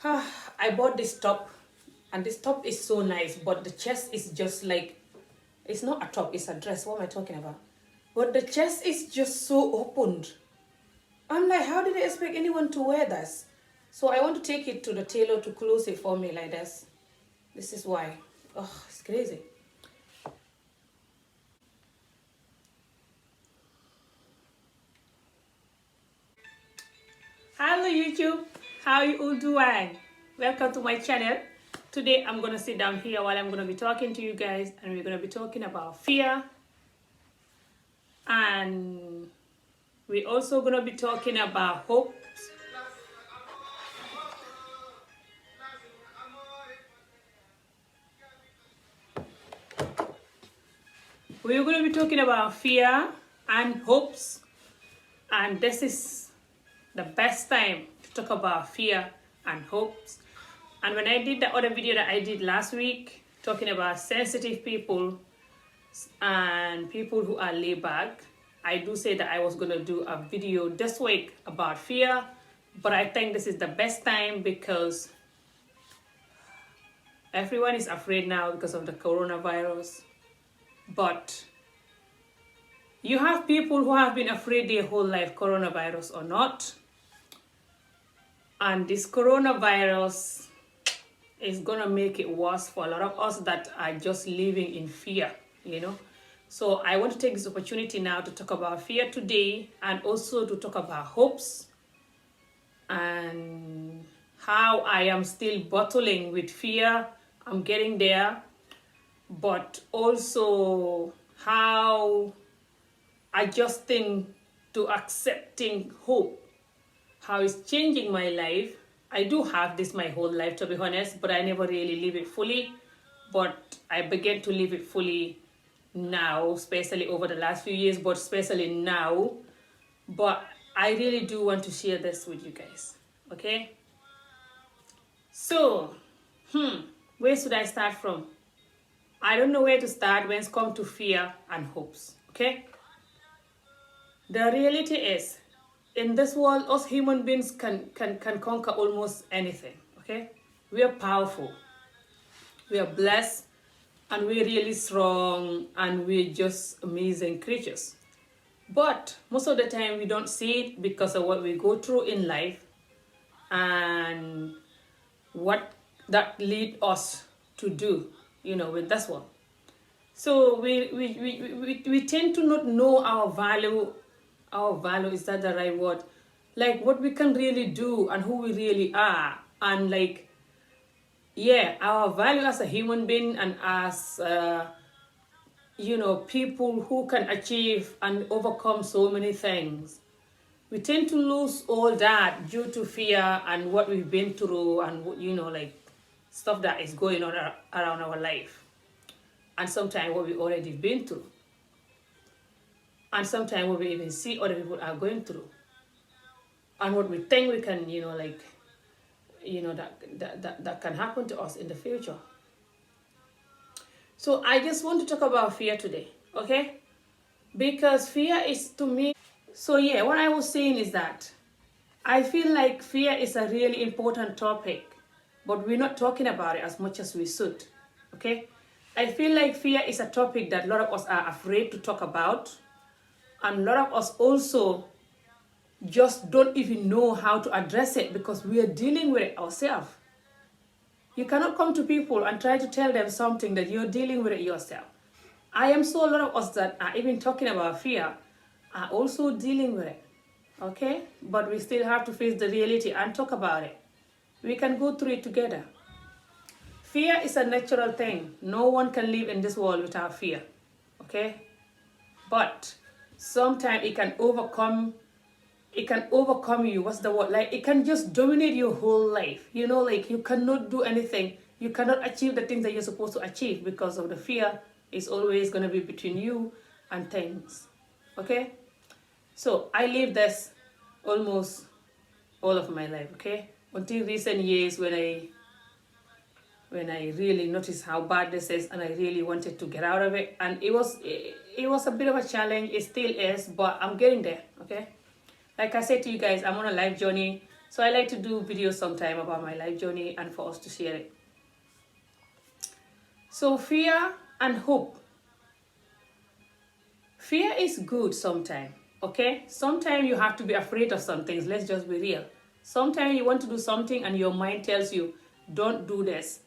I bought this top, and this top is so nice, but the chest is just like, it's not a top, it's a dress. What am I talking about? But the chest is just so opened. I'm like, how did I expect anyone to wear this? So I want to take it to the tailor to close it for me like this. This is why. Oh, it's crazy. Hello YouTube, how you all doing? Welcome to my channel. Today I'm gonna sit down here while I'm gonna be talking to you guys, and we're gonna be talking about fear, and we're also gonna be talking about hope. We're gonna be talking about fear and hopes, and this is the best time to talk about fear and hopes. And when I did the other video that I did last week, talking about sensitive people and people who are laid back, I do say that I was going to do a video this week about fear, but I think this is the best time because everyone is afraid now because of the coronavirus. But you have people who have been afraid their whole life, coronavirus or not. And this coronavirus is gonna make it worse for a lot of us that are just living in fear, you know. So I want to take this opportunity now to talk about fear today, and also to talk about hopes and how I am still battling with fear. I'm getting there, but also how adjusting to accepting hope, how it's changing my life. I do have this my whole life, to be honest, but I never really live it fully. But I began to live it fully now, especially over the last few years, but especially now. But I really do want to share this with you guys, okay? So, where should I start from? I don't know where to start when it's come to fear and hopes, okay? The reality is, in this world, us human beings can conquer almost anything, okay? We are powerful, we are blessed, and we're really strong, and we're just amazing creatures. But most of the time, we don't see it because of what we go through in life and what that lead us to do, with this one. So we tend to not know our value. Our value, is that the right word? Like what we can really do and who we really are. And like, yeah, our value as a human being and as, people who can achieve and overcome so many things. We tend to lose all that due to fear and what we've been through and, like stuff that is going on around our life. And sometimes what we already been through. And sometimes what we even see other people are going through. And what we think we can, that can happen to us in the future. So I just want to talk about fear today, okay? Because fear is to me. So yeah, what I was saying is that I feel like fear is a really important topic, but we're not talking about it as much as we should, okay? I feel like fear is a topic that a lot of us are afraid to talk about, and a lot of us also just don't even know how to address it because we are dealing with it ourselves. You cannot come to people and try to tell them something that you're dealing with it yourself. I am so a lot of us that are even talking about fear are also dealing with it. Okay? But we still have to face the reality and talk about it. We can go through it together. Fear is a natural thing. No one can live in this world without fear. Okay? But sometimes it can overcome you. What's the word? Like it can just dominate your whole life. Like you cannot do anything. You cannot achieve the things that you're supposed to achieve because of the fear is always going to be between you and things. Okay? So I lived this almost all of my life, okay? Until recent years when I really noticed how bad this is and I really wanted to get out of it. And it was a bit of a challenge. It still is, but I'm getting there, okay? Like I said to you guys, I'm on a life journey. So I like to do videos sometime about my life journey and for us to share it. So fear and hope. Fear is good sometimes, okay? Sometimes you have to be afraid of some things. Let's just be real. Sometimes you want to do something and your mind tells you, don't do this.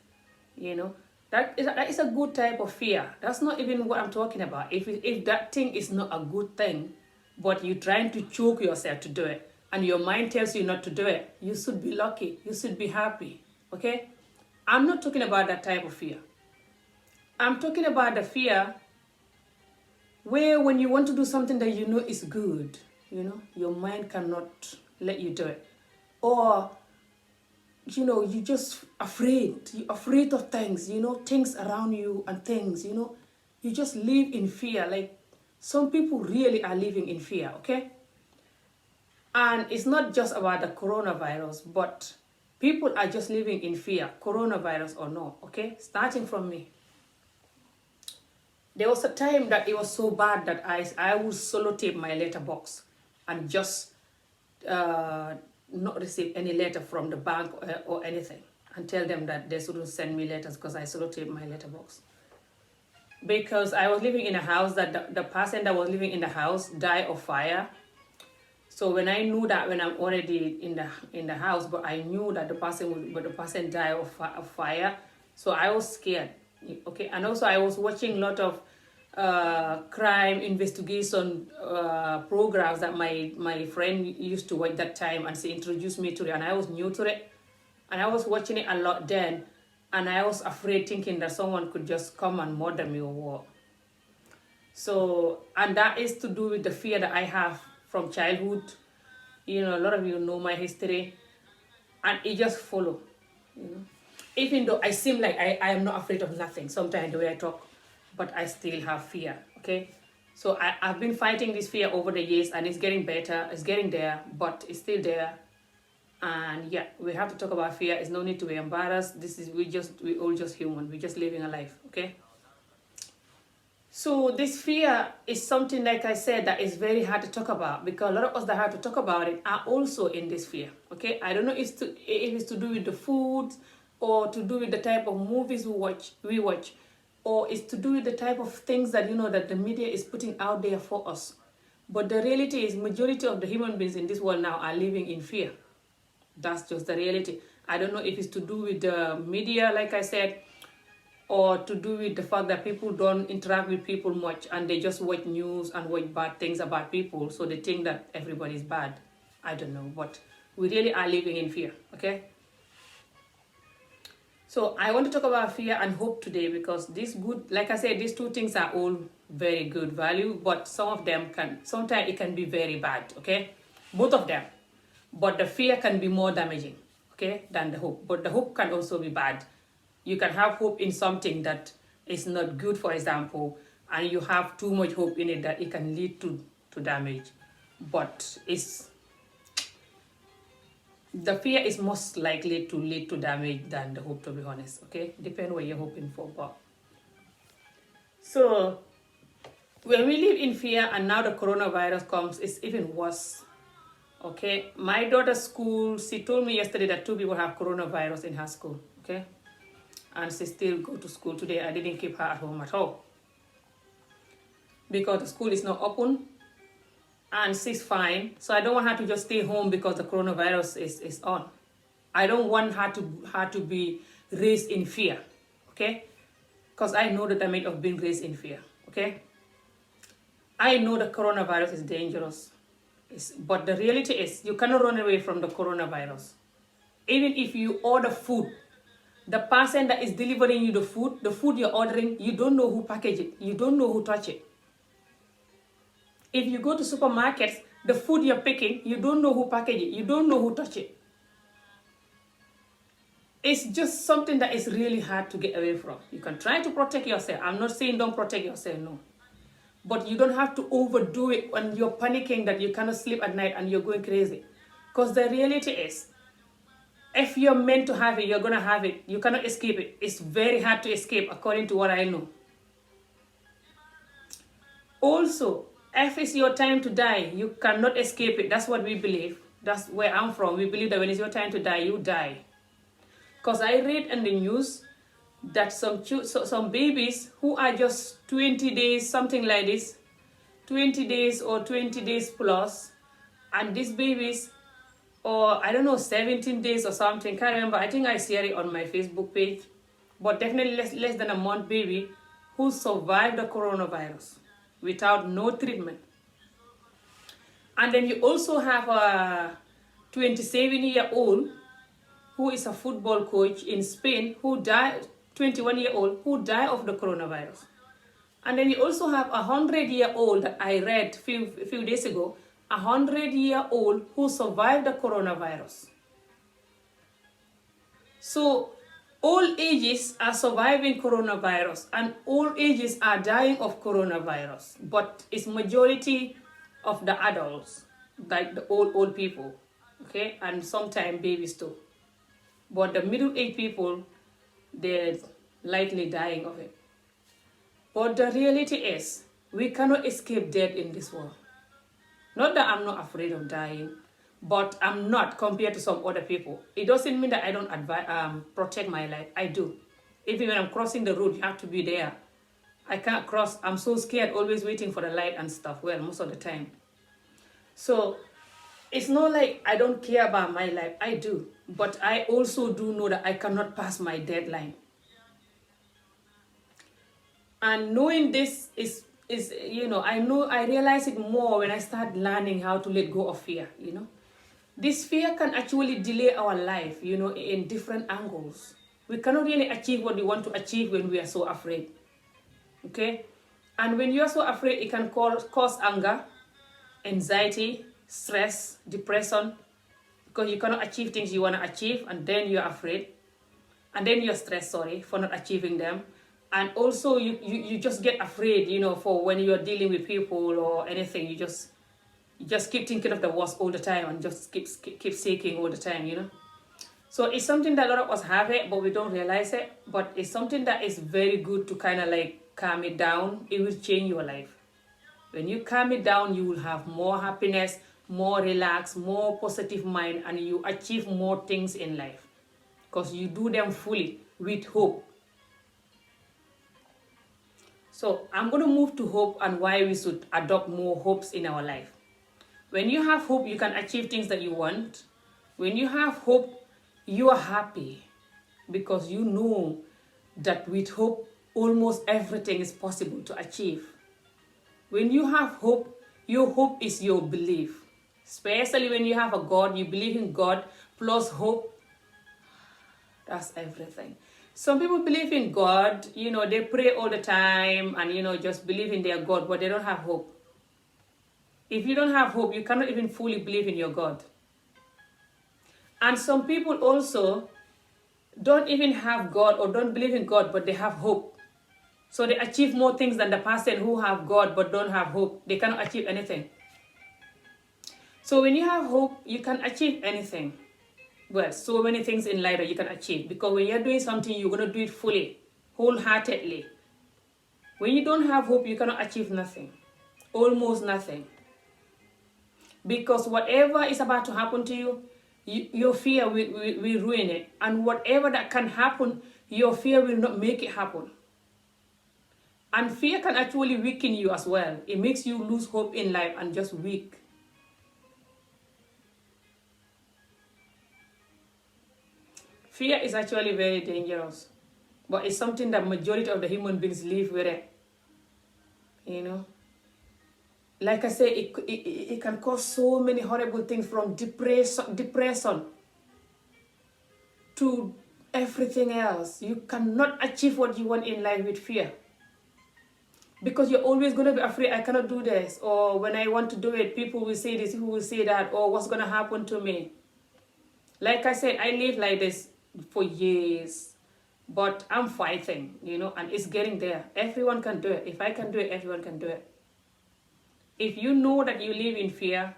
You know, that is a good type of fear. That's not even what I'm talking about. If that thing is not a good thing, but you're trying to choke yourself to do it, and your mind tells you not to do it, you should be lucky. You should be happy, okay? I'm not talking about that type of fear. I'm talking about the fear where when you want to do something that you know is good, your mind cannot let you do it. Or, you're just afraid. You're afraid of things, things around you and things, you just live in fear. Like some people really are living in fear, okay? And it's not just about the coronavirus, but people are just living in fear, coronavirus or not, okay? Starting from me. There was a time that it was so bad that I would solo tape my letterbox and just not receive any letter from the bank or anything, and tell them that they shouldn't send me letters because I solo tape my letterbox. Because I was living in a house that the person that was living in the house died of fire. So when I knew that, when I'm already in the house, but I knew that the person died of fire, so I was scared. Okay, and also I was watching a lot of crime investigation programs that my friend used to watch that time, and she introduced me to it, and I was new to it, and I was watching it a lot then, and I was afraid, thinking that someone could just come and murder me or what. So, and that is to do with the fear that I have from childhood. A lot of you know my history, and it just follow. Even though I seem like I am not afraid of nothing sometimes the way I talk, but I still have fear, okay? So I've been fighting this fear over the years, and it's getting better, it's getting there, but it's still there. And yeah, we have to talk about fear. It's no need to be embarrassed. We all just human. We're just living a life, okay? So this fear is something, like I said, that is very hard to talk about, because a lot of us that have to talk about it are also in this fear, okay? I don't know if it's to do with the food, or to do with the type of movies we watch, or it's to do with the type of things that that the media is putting out there for us. But the reality is, majority of the human beings in this world now are living in fear. That's just the reality. I don't know if it's to do with the media, like I said, or to do with the fact that people don't interact with people much, and they just watch news and watch bad things about people, so they think that everybody's bad. I don't know, but we really are living in fear, okay? So I want to talk about fear and hope today, because like I said, these two things are all very good value, but some of them sometimes it can be very bad, okay? Both of them. But the fear can be more damaging, okay, than the hope. But the hope can also be bad. You can have hope in something that is not good, for example, and you have too much hope in it that it can lead to damage. But the fear is most likely to lead to damage than the hope, to be honest, okay? Depend what you're hoping for. But so when we live in fear, and now the coronavirus comes, it's even worse. Okay, my daughter's school, she told me yesterday that 2 people have coronavirus in her school, okay? And she still go to school today. I didn't keep her at home at all, because the school is not open, and she's fine. So I don't want her to just stay home because the coronavirus is on. I don't want her to be raised in fear, okay? Because I know the damage of being raised in fear, okay? I know the coronavirus is dangerous. But the reality is, you cannot run away from the coronavirus. Even if you order food, the person that is delivering you the food you're ordering, you don't know who packaged it. You don't know who touched it. If you go to supermarkets, the food you're picking, you don't know who packaged it. You don't know who touched it. It's just something that is really hard to get away from. You can try to protect yourself. I'm not saying don't protect yourself, no. But you don't have to overdo it when you're panicking that you cannot sleep at night and you're going crazy. Because the reality is, if you're meant to have it, you're going to have it. You cannot escape it. It's very hard to escape, according to what I know. Also, if it's your time to die, you cannot escape it. That's what we believe. That's where I'm from. We believe that when it's your time to die, you die. Because I read in the news that some babies who are just 20 days, something like this, 20 days or 20 days plus, and these babies, or I don't know, 17 days or something, can't remember. I think I shared it on my Facebook page, but definitely less than a month baby who survived the coronavirus without no treatment. And then you also have a 27-year-old who is a football coach in Spain who died, 21-year-old who died of the coronavirus. And then you also have a 100-year-old that I read a few days ago, a 100-year-old who survived the coronavirus. So all ages are surviving coronavirus and all ages are dying of coronavirus, but it's majority of the adults, like the old people, okay, and sometimes babies too. But the middle-aged people, they're likely dying of it. But the reality is, we cannot escape death in this world. Not that I'm not afraid of dying, but I'm not compared to some other people. It doesn't mean that I don't protect my life. I do. Even when I'm crossing the road, you have to be there. I can't cross. I'm so scared, always waiting for the light and stuff. Well, most of the time. So it's not like I don't care about my life. I do. But I also do know that I cannot pass my deadline. And knowing this is I realize it more when I start learning how to let go of fear. This fear can actually delay our life, in different angles. We cannot really achieve what we want to achieve when we are so afraid. Okay? And when you are so afraid, it can cause anger, anxiety, stress, depression, because you cannot achieve things you want to achieve, and then you're afraid. And then you're stressed, for not achieving them. And also you just get afraid, for when you're dealing with people or anything. You just keep thinking of the worst all the time and just keep shaking all the time. So it's something that a lot of us have it, but we don't realize it. But it's something that is very good to kind of like calm it down. It will change your life. When you calm it down, you will have more happiness, more relaxed, more positive mind, and you achieve more things in life because you do them fully with hope. So I'm going to move to hope and why we should adopt more hopes in our life. When you have hope, you can achieve things that you want. When you have hope, you are happy because you know that with hope, almost everything is possible to achieve. When you have hope, your hope is your belief. Especially when you have a God, you believe in God plus hope. That's everything. Some people believe in God, they pray all the time and, just believe in their God, but they don't have hope. If you don't have hope, you cannot even fully believe in your God. And some people also don't even have God or don't believe in God, but they have hope. So they achieve more things than the person who have God but don't have hope. They cannot achieve anything. So when you have hope, you can achieve anything. Well, so many things in life that you can achieve, because when you're doing something, you're going to do it fully, wholeheartedly. When you don't have hope, you cannot achieve nothing, almost nothing. Because whatever is about to happen to you, your fear will ruin it. And whatever that can happen, your fear will not make it happen. And fear can actually weaken you as well. It makes you lose hope in life and just weak. Fear is actually very dangerous, but it's something that majority of the human beings live with it. Like I say, it can cause so many horrible things, from depression to everything else. You cannot achieve what you want in life with fear, because you're always going to be afraid. I cannot do this, or when I want to do it, people will say this, people will say that, or what's going to happen to me. Like I said, I live like this for years, but I'm fighting, and it's getting there. Everyone can do it. If I can do it, everyone can do it. If you know that you live in fear,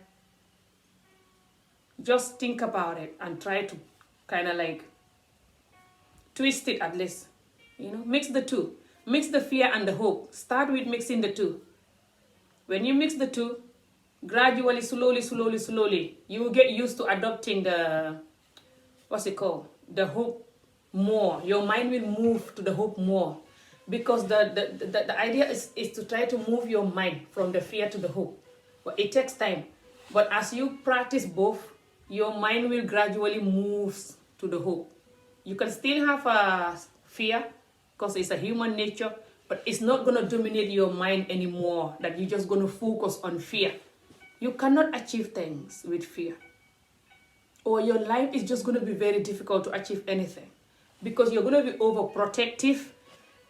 just think about it and try to kind of like twist it at least. Mix the two. Mix the fear and the hope. Start with mixing the two. When you mix the two, gradually, slowly, you will get used to adopting the, what's it called? The hope more. Your mind will move to the hope more. Because the idea is to try to move your mind from the fear to the hope. But it takes time. But as you practice both, your mind will gradually move to the hope. You can still have a fear because it's a human nature, but it's not going to dominate your mind anymore, that you're just going to focus on fear. You cannot achieve things with fear, or your life is just going to be very difficult to achieve anything, because you're going to be overprotective,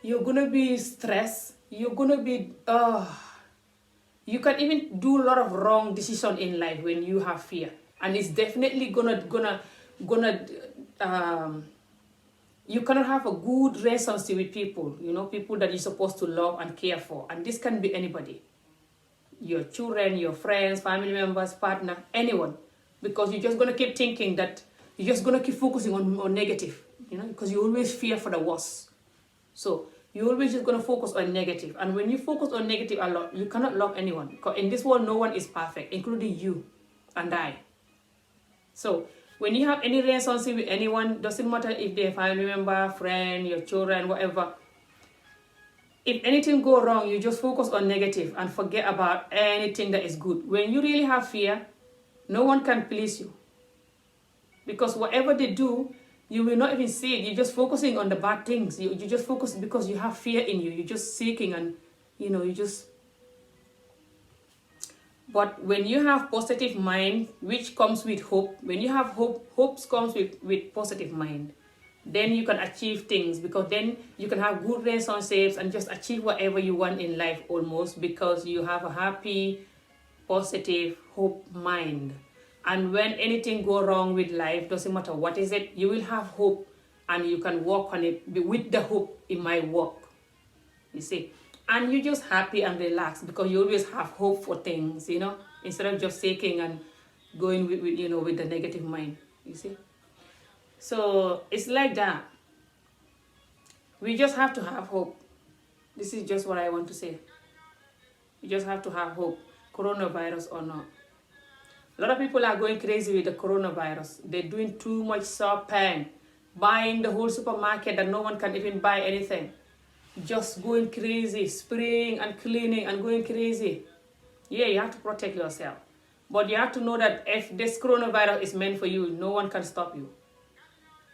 you're going to be stressed, you're going to be you can even do a lot of wrong decision in life when you have fear. And it's definitely gonna you cannot have a good relationship with people, people that you're supposed to love and care for. And this can be anybody, your children, your friends, family members, partner, anyone. Because you're just gonna keep thinking that you're just gonna keep focusing on negative, because you always fear for the worst. So you're always just gonna focus on negative. And when you focus on negative a lot, you cannot love anyone. Because in this world, no one is perfect, including you and I. So when you have any relationship with anyone, doesn't matter if they're a family member, friend, your children, whatever. If anything go wrong, you just focus on negative and forget about anything that is good. When you really have fear, no one can please you. Because whatever they do, you will not even see it. You're just focusing on the bad things. You just focus because you have fear in you. You're just seeking and, you just... But when you have positive mind, which comes with hope, when you have hope, comes with positive mind, then you can achieve things, because then you can have good relationships and just achieve whatever you want in life almost, because you have a happy, positive, hope mind. And when anything go wrong with life, doesn't matter what is it, you will have hope and you can work on it. With the hope, it might work. You see? And you're just happy and relaxed because you always have hope for things, instead of just seeking and going with the negative mind. You see? So it's like that. We just have to have hope. This is just what I want to say. You just have to have hope, coronavirus or not. A lot of people are going crazy with the coronavirus. They're doing too much shopping, buying the whole supermarket that no one can even buy anything. Just going crazy, spraying and cleaning and going crazy. Yeah, you have to protect yourself. But you have to know that if this coronavirus is meant for you, no one can stop you.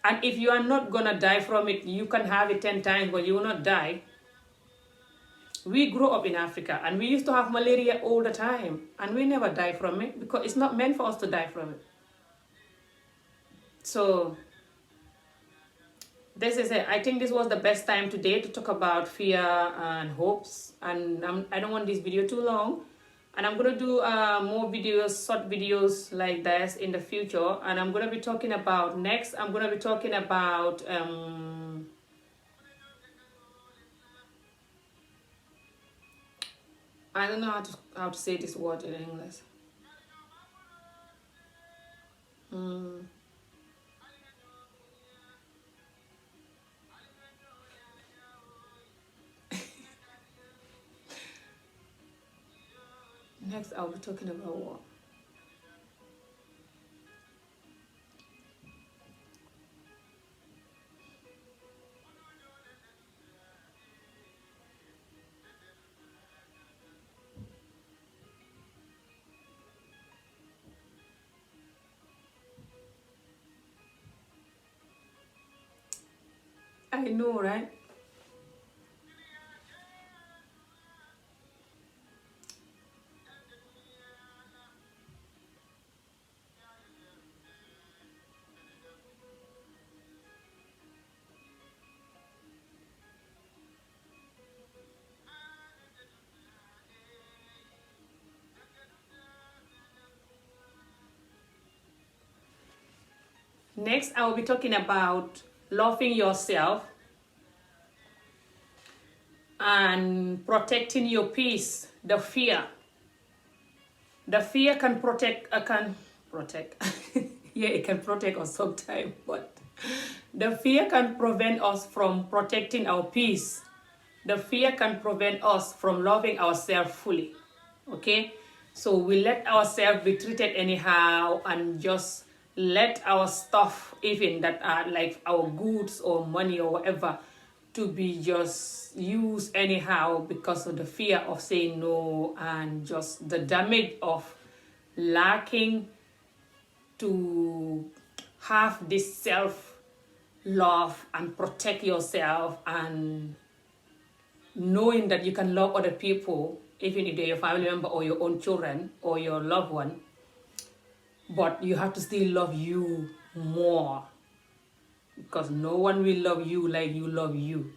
And if you are not going to die from it, you can have it 10 times, but you will not die. We grew up in Africa and we used to have malaria all the time. And we never die from it because it's not meant for us to die from it. So this is it. I think this was the best time today to talk about fear and hopes. And I don't want this video too long. And I'm going to do more videos, short videos like this in the future. And I'm going to be talking about, next, I'm going to be talking about... I don't know how to say this word in English. Next, I'll be talking about what? I know, right? Next, I will be talking about loving yourself and protecting your peace, the fear. The fear can protect. Yeah, it can protect us sometimes, but the fear can prevent us from protecting our peace. The fear can prevent us from loving ourselves fully. Okay? So we let ourselves be treated anyhow and just let our stuff, even that are like our goods or money or whatever, to be just used anyhow because of the fear of saying no and just the damage of lacking to have this self love and protect yourself and knowing that you can love other people, even if they're your family member or your own children or your loved one, but you have to still love you more because no one will love you like you love you.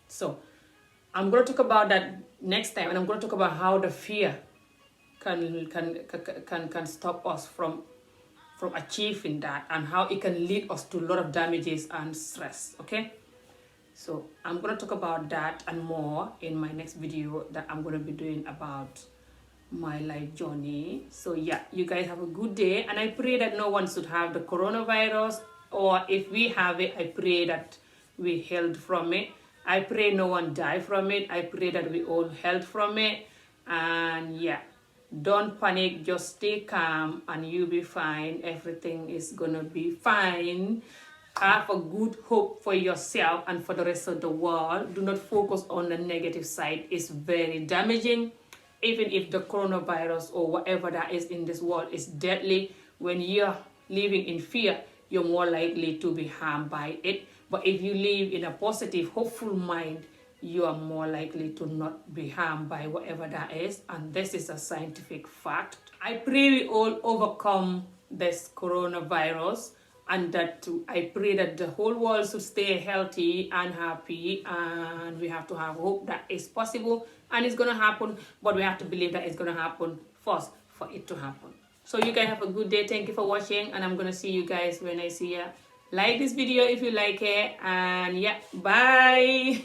So I'm going to talk about that next time, and I'm going to talk about how the fear can stop us from achieving that, and how it can lead us to a lot of damages and stress. Okay, so I'm going to talk about that and more in my next video that I'm going to be doing about my life journey. So yeah, you guys have a good day, and I pray that no one should have the coronavirus, or if we have it, I pray that we healed from it. I pray no one die from it. I pray that we all healed from it. And yeah, don't panic, just stay calm and you'll be fine. Everything is gonna be fine. Have a good hope for yourself and for the rest of the world. Do not focus on the negative side. It's very damaging. Even if the coronavirus or whatever that is in this world is deadly, when you're living in fear, you're more likely to be harmed by it. But if you live in a positive, hopeful mind, you are more likely to not be harmed by whatever that is. And this is a scientific fact. I pray we all overcome this coronavirus, and that I pray that the whole world should stay healthy and happy, and we have to have hope that it's possible and it's going to happen, but we have to believe that it's going to happen first for it to happen. So you guys have a good day. Thank you for watching, and I'm going to see you guys when I see you. Like this video if you like it, and yeah, bye.